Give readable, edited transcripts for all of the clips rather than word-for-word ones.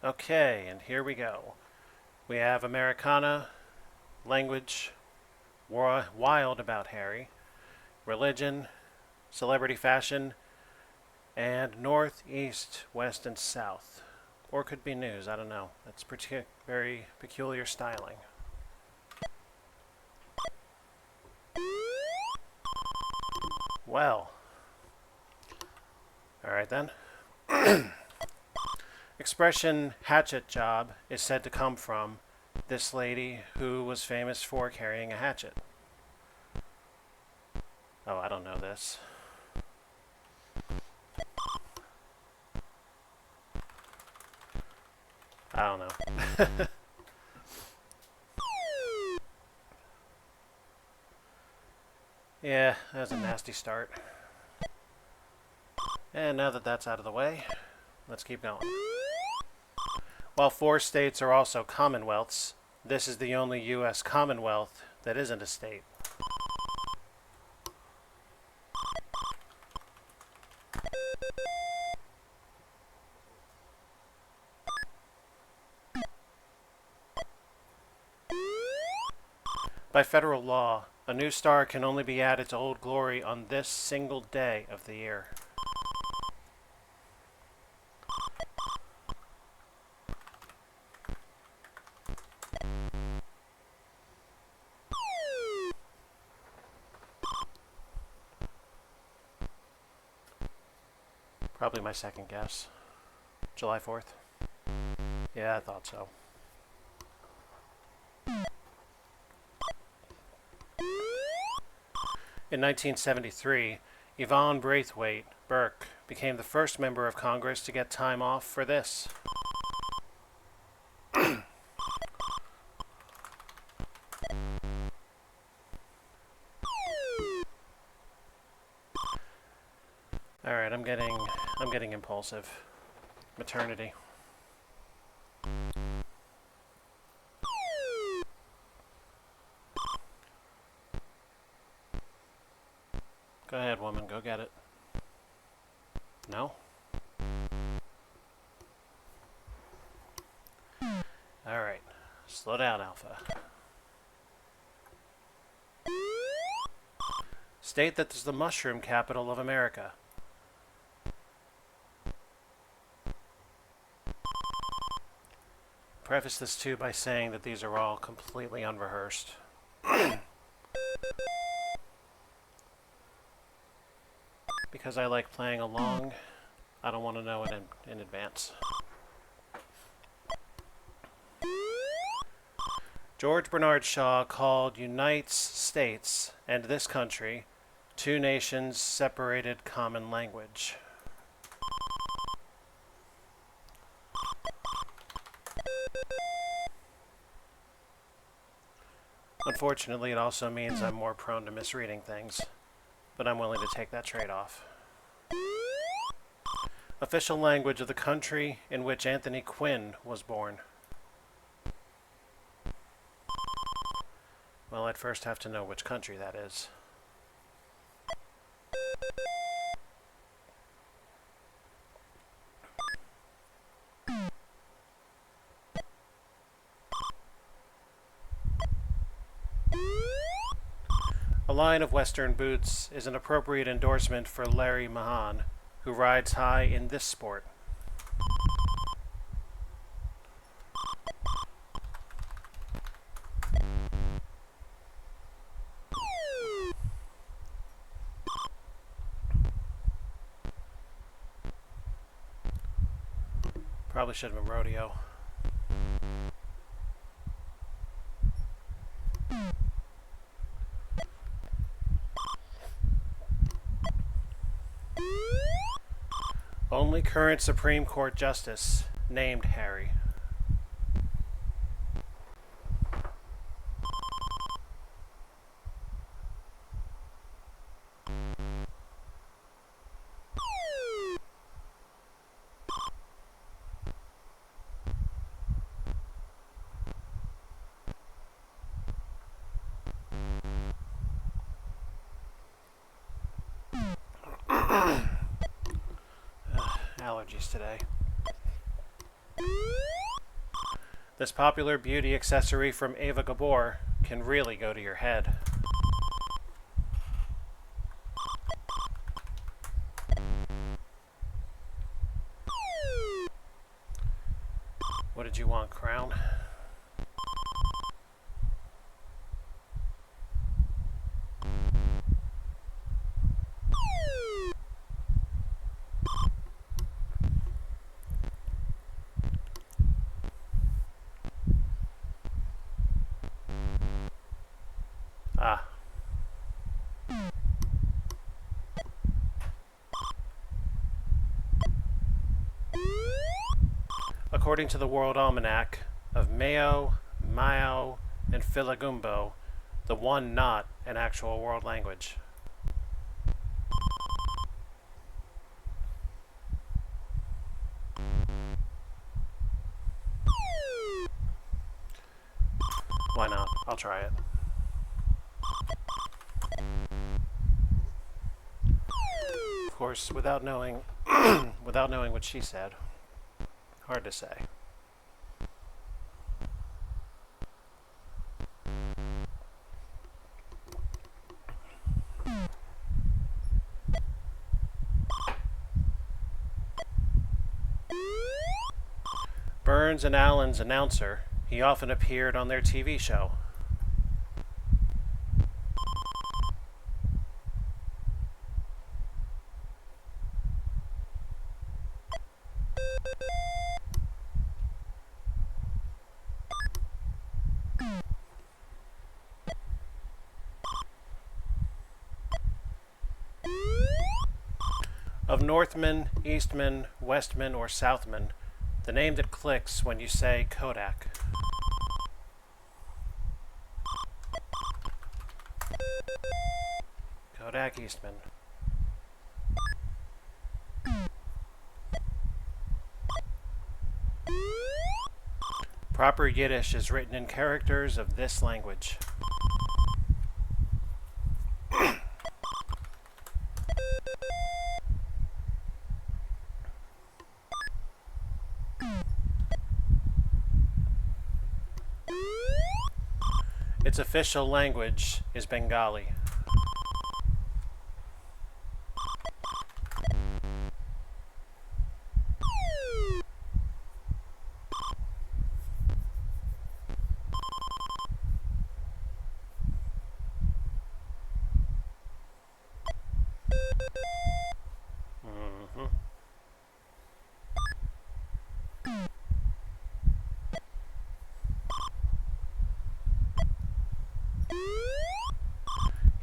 Okay, and here we go. We have Americana, language, wild about Harry, religion, celebrity fashion, and north, east, west, and south. Or could be news, I don't know. That's very peculiar styling. Well, alright then. Expression hatchet job is said to come from this lady who was famous for carrying a hatchet. Oh, I don't know this. I don't know. Yeah, that was a nasty start. And now that that's out of the way, let's keep going. While 4 states are also commonwealths, this is the only U.S. commonwealth that isn't a state. By federal law, a new star can only be added to Old Glory on this single day of the year. Probably my second guess. July 4th? Yeah, I thought so. In 1973, Yvonne Braithwaite Burke became the first member of Congress to get time off for this. Alright, I'm getting impulsive. Maternity. Go ahead, woman, go get it. No? Alright, slow down, Alpha. State that is the mushroom capital of America. Preface this too by saying that these are all completely unrehearsed. Because I like playing along, I don't want to know it in advance. George Bernard Shaw called United States and this country 2 nations separated common language. Unfortunately, it also means I'm more prone to misreading things, but I'm willing to take that trade-off. Official language of the country in which Anthony Quinn was born. Well, I'd first have to know which country that is. A line of Western boots is an appropriate endorsement for Larry Mahan, who rides high in this sport. Probably should have been rodeo. Only current Supreme Court Justice named Harry. Allergies today. This popular beauty accessory from Eva Gabor can really go to your head. What did you want, Crown? Ah. According to the World Almanac of Mayo, Mao, and Filagumbo, the one not an actual world language. Why not? I'll try it. Of course, without knowing without knowing what she said. Hard to say. Burns and Allen's announcer, he often appeared on their TV show. Of Northmen, Eastmen, Westmen, or Southmen, the name that clicks when you say Kodak. Kodak Eastman. Proper Yiddish is written in characters of this language. Its official language is Bengali.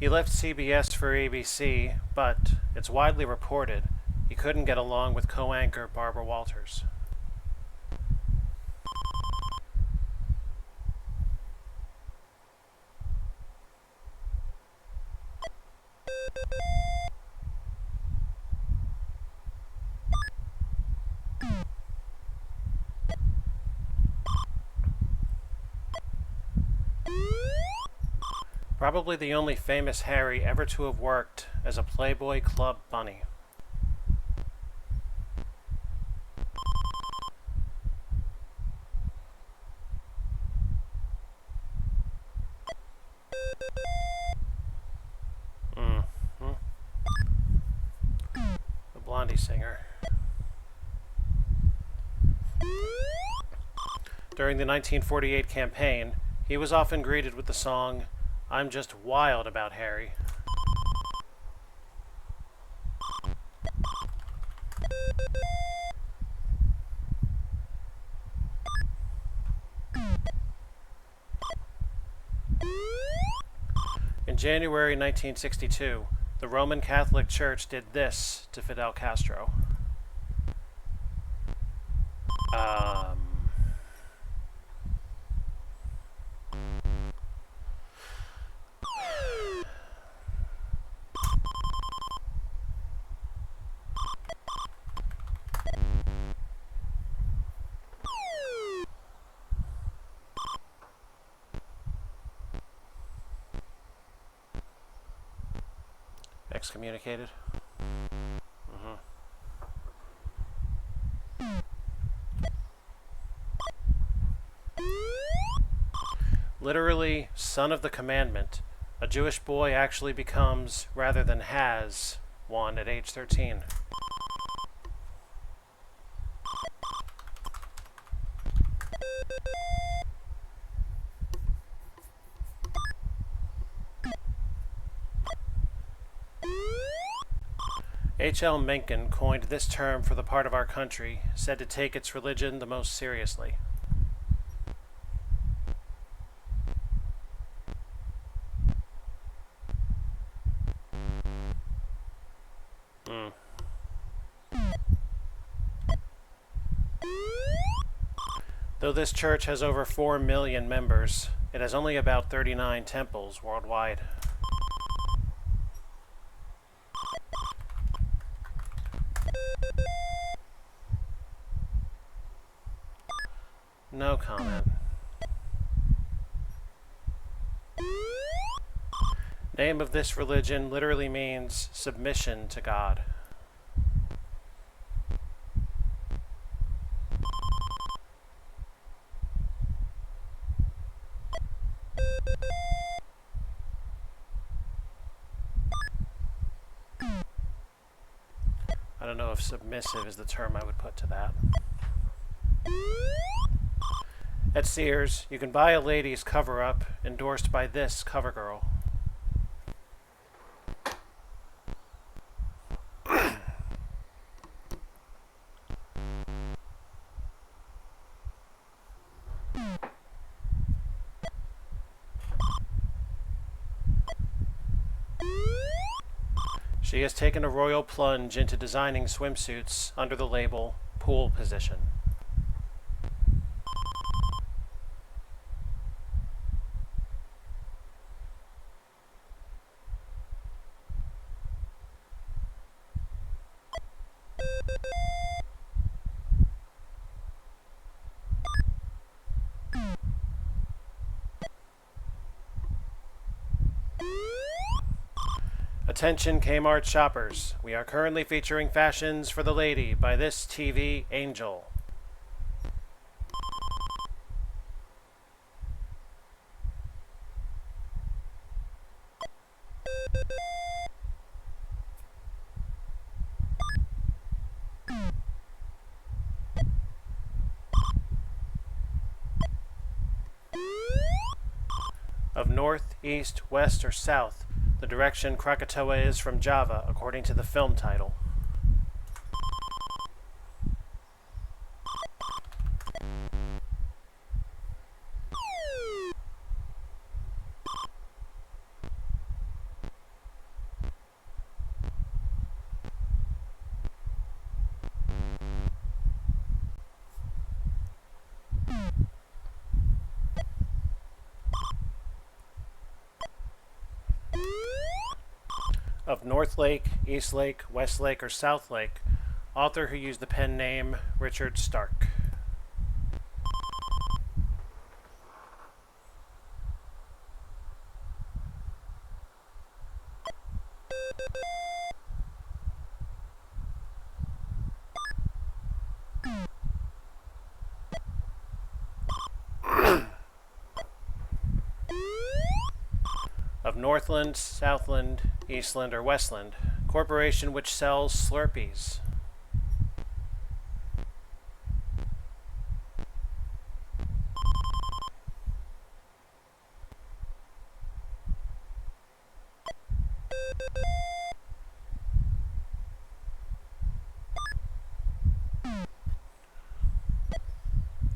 He left CBS for ABC, but it's widely reported he couldn't get along with co-anchor Barbara Walters. Probably the only famous Harry ever to have worked as a Playboy Club bunny. The Blondie singer. During the 1948 campaign, he was often greeted with the song, "I'm just wild about Harry." In January 1962, the Roman Catholic Church did this to Fidel Castro. Excommunicated. Literally, son of the commandment. A Jewish boy actually becomes, rather than has, one at age 13. H.L. Mencken coined this term for the part of our country said to take its religion the most seriously. Though this church has over 4 million members, it has only about 39 temples worldwide. No comment. Name of this religion literally means submission to God. I don't know if submissive is the term I would put to that. At Sears, you can buy a ladies' cover-up endorsed by this cover girl. She has taken a royal plunge into designing swimsuits under the label pool position. Attention Kmart shoppers, we are currently featuring fashions for the lady by this TV angel. Of north, east, west, or south, the direction Krakatoa is from Java, according to the film title. Of North Lake, East Lake, West Lake, or South Lake, author who used the pen name Richard Stark. Of Northland, Southland, Eastland, or Westland, corporation which sells Slurpees.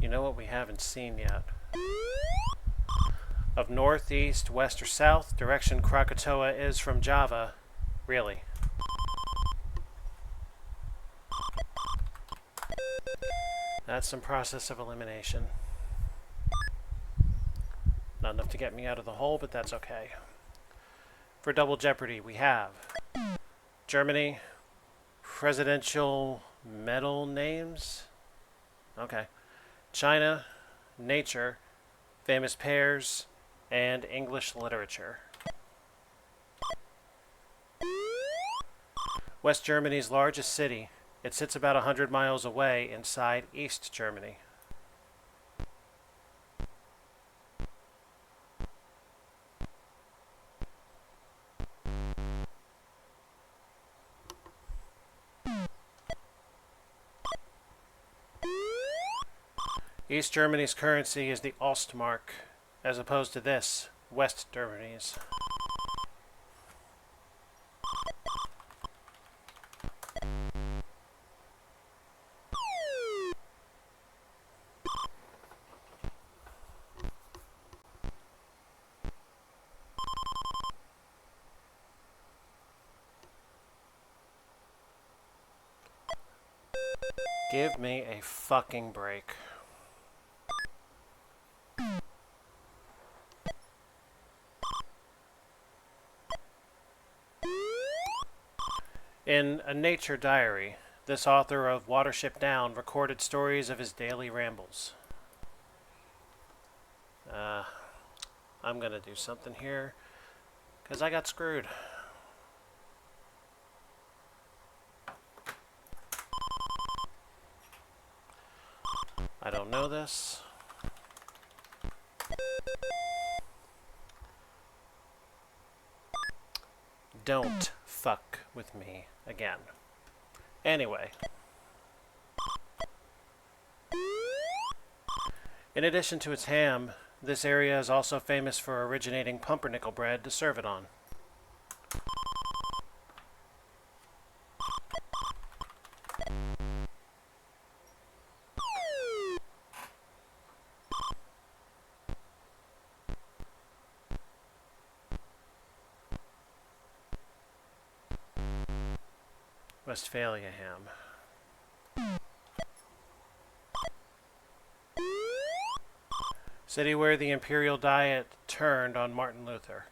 You know what we haven't seen yet? Of north, east, west, or south, direction Krakatoa is from Java. Really. That's some process of elimination. Not enough to get me out of the hole, but that's okay. For Double Jeopardy, we have Germany, presidential medal names. Okay. China, nature, famous pears, and English literature. West Germany's largest city. It sits about 100 miles away inside East Germany. East Germany's currency is the Ostmark, as opposed to this, West Germany's. Give me a fucking break. In A Nature Diary, this author of Watership Down recorded stories of his daily rambles. I'm gonna do something here, because I got screwed. I don't know this. Don't fuck with me again. Anyway. In addition to its ham, this area is also famous for originating pumpernickel bread to serve it on. Westphalia ham. City where the imperial diet turned on Martin Luther.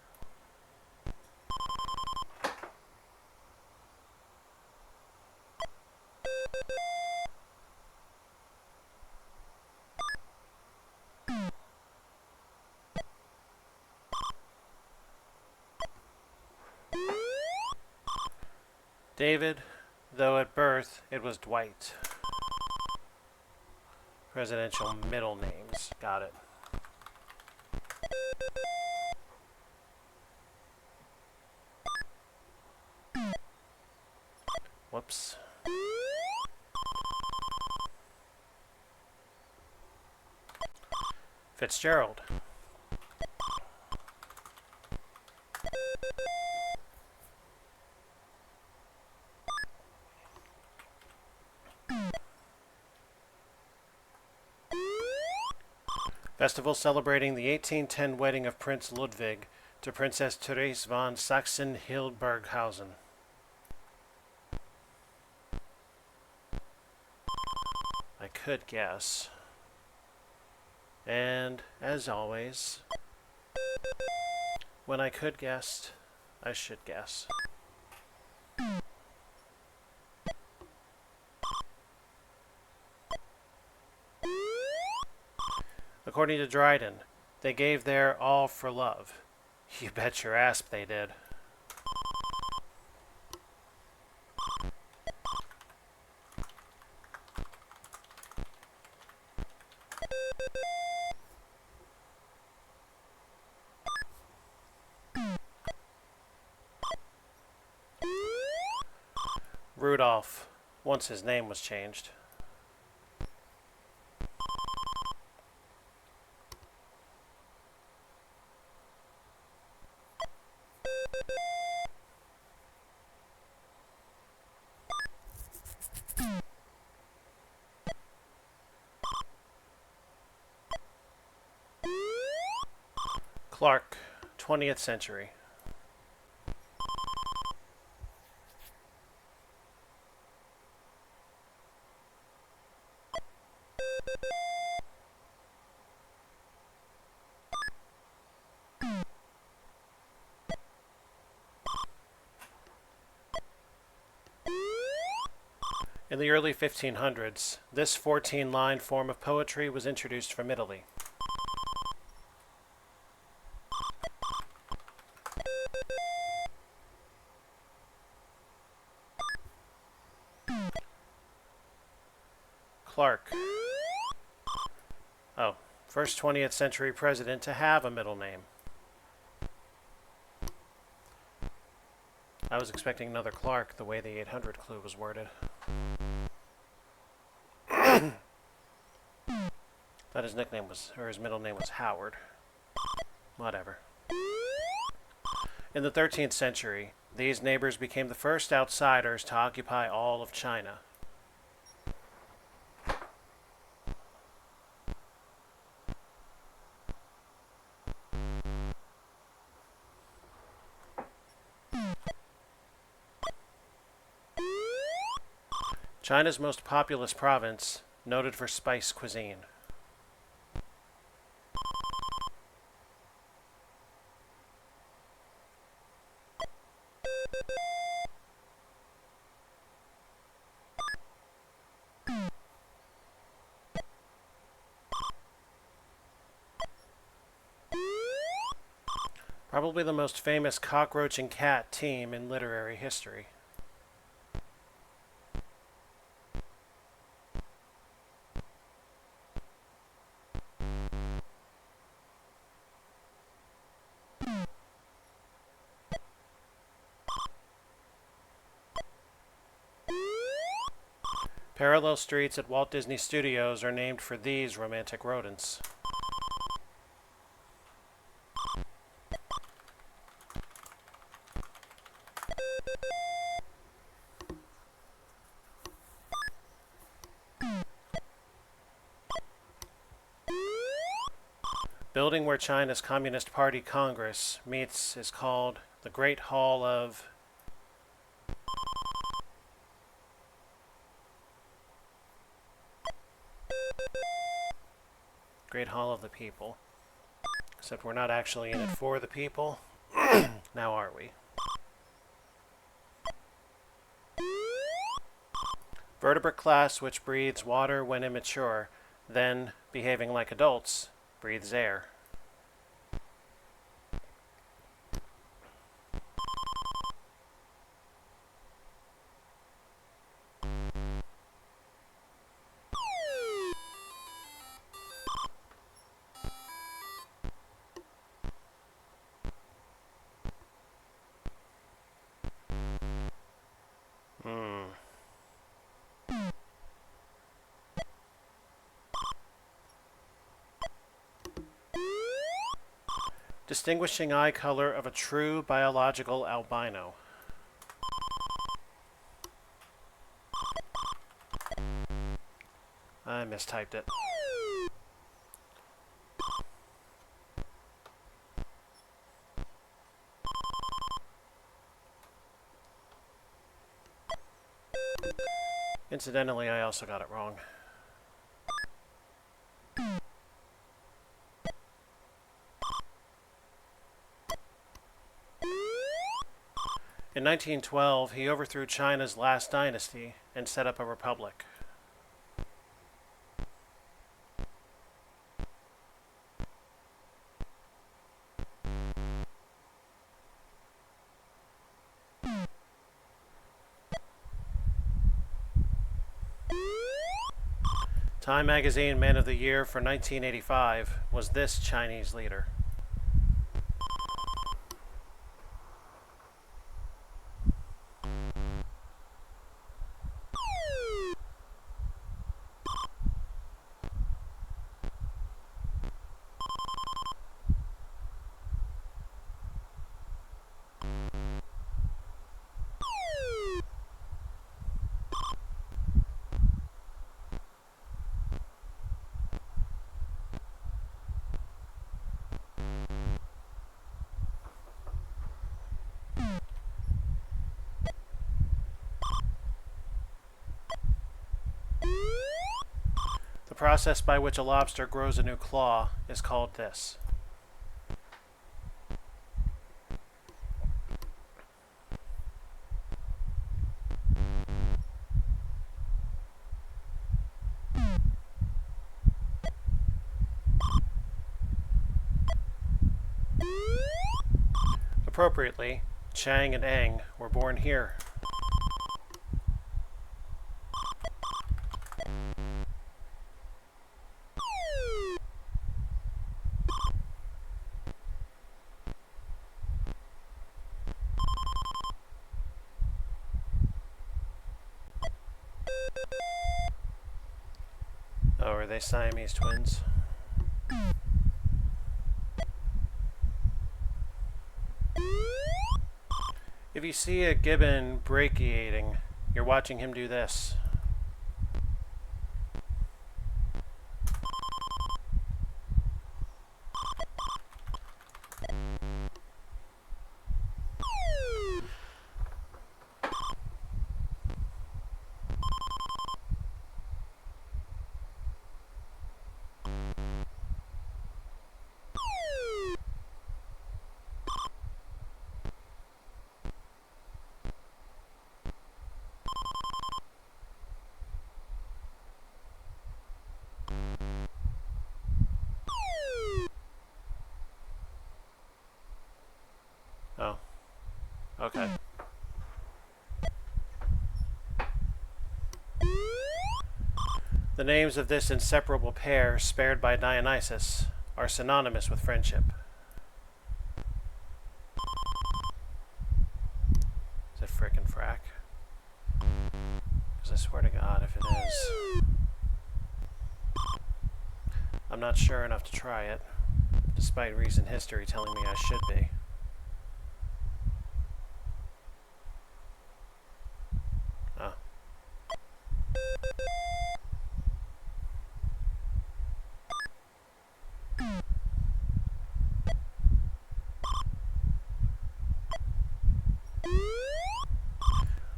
David, though at birth it was Dwight. Presidential middle names. Got it. Whoops. Fitzgerald. Festival celebrating the 1810 wedding of Prince Ludwig to Princess Therese von Sachsen-Hildburghausen. I could guess. And, as always, when I could guess, I should guess. According to Dryden, they gave their all for love. You bet your ass they did. Rudolph, once his name was changed. Clark, 20th century. In the early 1500s, this 14-line form of poetry was introduced from Italy. Clark. Oh, first 20th century president to have a middle name. I was expecting another Clark the way the 800 clue was worded. Thought his nickname was, or his middle name was Howard. Whatever. In the 13th century, these neighbors became the first outsiders to occupy all of China. China's most populous province, noted for spice cuisine. Probably the most famous cockroach and cat team in literary history. Parallel streets at Walt Disney Studios are named for these romantic rodents. Building where China's Communist Party Congress meets is called the Great Hall of... Great Hall of the People. Except we're not actually in it for the people. Now are we? Vertebrate class which breathes water when immature, then, behaving like adults, breathes air. Distinguishing eye color of a true biological albino. I mistyped it. Incidentally, I also got it wrong. In 1912, he overthrew China's last dynasty and set up a republic. Time Magazine Man of the Year for 1985 was this Chinese leader. The process by which a lobster grows a new claw is called this. Appropriately, Chang and Eng were born here. Oh, are they Siamese twins? If you see a gibbon brachiating, you're watching him do this. Oh, okay. The names of this inseparable pair, spared by Dionysus, are synonymous with friendship. Is it frickin' frack? Because I swear to God, if it is, I'm not sure enough to try it, despite recent history telling me I should be. Oh.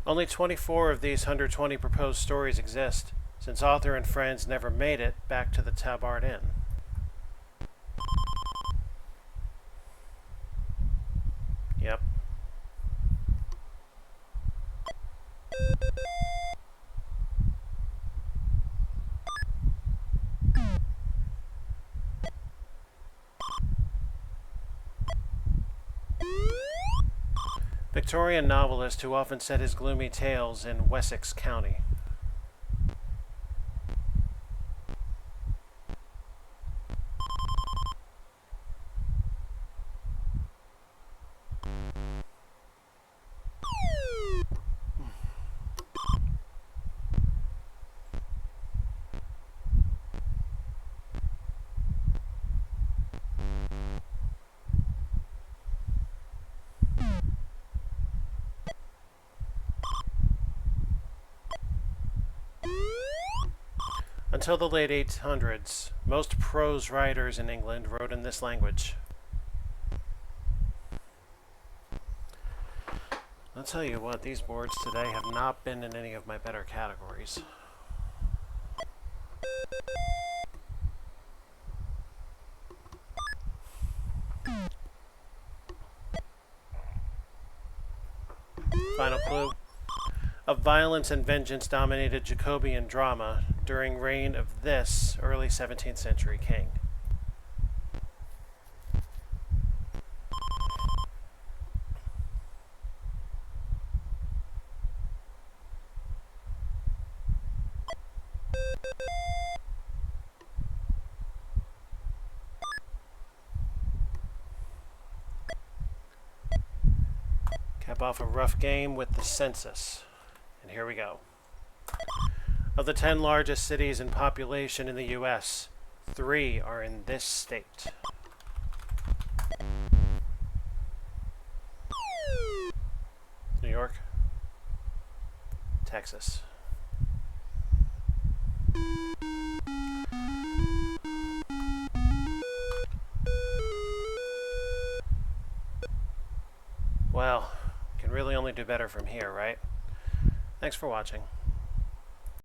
Only 24 of these 120 proposed stories exist, since author and friends never made it back to the Tabard Inn. Yep. Victorian novelist who often set his gloomy tales in Wessex County. Until the late 1800s, most prose writers in England wrote in this language. I'll tell you what, these boards today have not been in any of my better categories. Final clue. Of violence and vengeance dominated Jacobean drama during reign of this early 17th century king. Cap off a rough game with the census. And here we go. Of the 10 largest cities in population in the U.S., 3 are in this state. New York, Texas. Well, can really only do better from here, right? Thanks for watching.